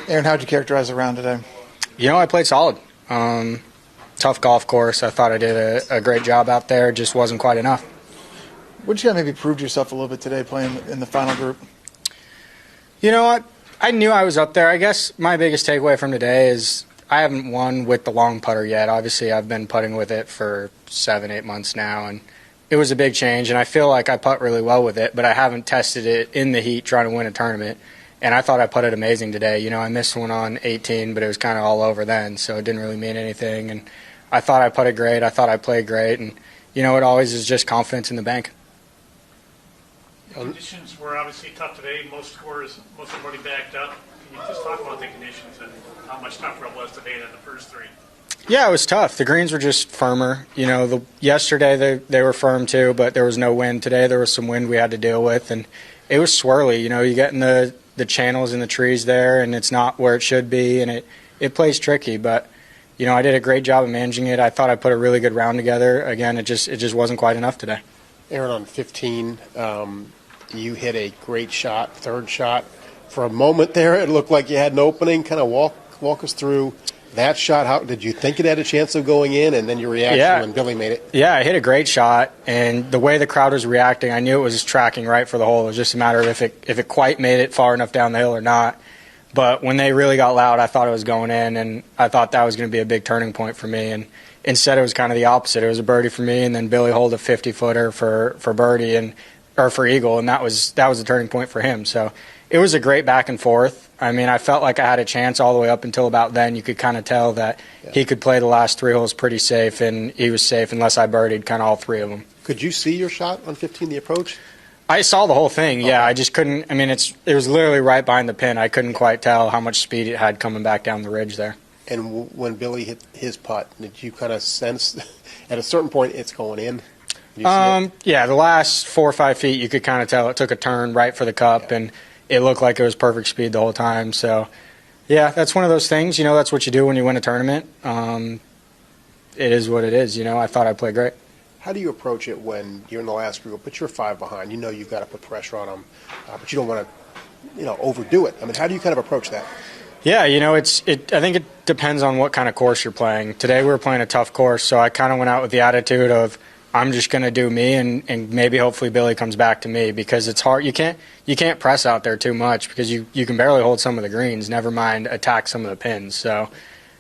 Aaron, how'd you characterize the round today? You know, I played solid. Tough golf course. I thought I did a great job out there. Just wasn't quite enough. Would you maybe prove yourself a little bit today playing in the final group? You know what? I knew I was up there. I guess my biggest takeaway from today is I haven't won with the long putter yet. Obviously, I've been putting with it for 7-8 months now, and it was a big change, and I feel like I putt really well with it, but I haven't tested it in the heat trying to win a tournament, and I thought I putted amazing today. You know, I missed one on 18, but it was kind of all over then, so it didn't really mean anything, and I thought I putted great. I thought I played great, and, you know, it always is just confidence in the bank. The conditions were obviously tough today. Most everybody backed up. Can you just talk about the conditions and how much tougher it was today than the first three? Yeah, it was tough. The greens were just firmer. You know, yesterday they were firm too, but there was no wind. Today there was some wind we had to deal with, and it was swirly. You know, you get in the channels in the trees there, and it's not where it should be, and it plays tricky. But, you know, I did a great job of managing it. I thought I put a really good round together. Again, it just wasn't quite enough today. Aaron, on 15, you hit a great shot, third shot. For a moment there, it looked like you had an opening. Kind of walk us through that shot. How did you think it had a chance of going in, and then your reaction when Billy made it? Yeah, I hit a great shot, and the way the crowd was reacting, I knew it was tracking right for the hole. It was just a matter of if it quite made it far enough down the hill or not. But when they really got loud, I thought it was going in, and I thought that was going to be a big turning point for me. And instead, it was kind of the opposite. It was a birdie for me, and then Billy holed a 50-footer for birdie or for eagle, and that was the turning point for him. So it was a great back and forth. I mean, I felt like I had a chance all the way up until about then. You could kind of tell that he could play the last 3 holes pretty safe, and he was safe unless I birdied kind of all 3 of them. Could you see your shot on 15, the approach? I saw the whole thing, yeah. I just couldn't – I mean, it was literally right behind the pin. I couldn't quite tell how much speed it had coming back down the ridge there. And when Billy hit his putt, did you kind of sense at a certain point it's going in? Yeah, the last 4 or 5 feet, you could kind of tell it took a turn right for the cup, and it looked like it was perfect speed the whole time. So, yeah, that's one of those things. You know, that's what you do when you win a tournament. It is what it is. You know, I thought I played great. How do you approach it when you're in the last group, but you're 5 behind? You know you've got to put pressure on them, but you don't want to, overdo it. I mean, how do you kind of approach that? Yeah, you know, I think it depends on what kind of course you're playing. Today we were playing a tough course, so I kind of went out with the attitude of I'm just going to do me, and maybe hopefully Billy comes back to me, because it's hard. You can't press out there too much because you can barely hold some of the greens, never mind attack some of the pins. So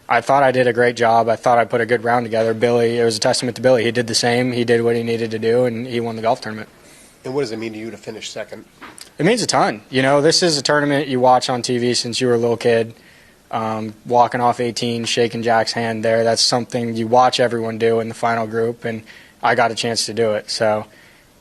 I thought I did a great job. I thought I put a good round together. Billy, it was a testament to Billy. He did the same. He did what he needed to do, and he won the golf tournament. And what does it mean to you to finish second? It means a ton. You know, this is a tournament you watch on TV since you were a little kid. Walking off 18, shaking Jack's hand there. That's something you watch everyone do in the final group, and I got a chance to do it. So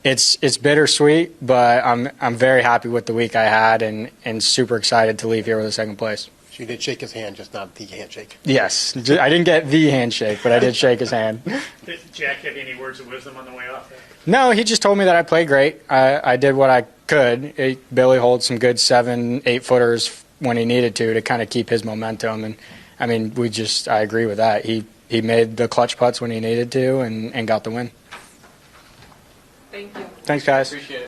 it's bittersweet, but I'm very happy with the week I had, and super excited to leave here with a second place. So you did shake his hand, just not the handshake. Yes. I didn't get the handshake, but I did shake his hand. Did Jack have any words of wisdom on the way off? No, he just told me that I played great. I did what I could. Billy holds some good 7-8 footers when he needed to kind of keep his momentum. And, I mean, I agree with that. He made the clutch putts when he needed to and got the win. Thank you. Thanks, guys. Appreciate it.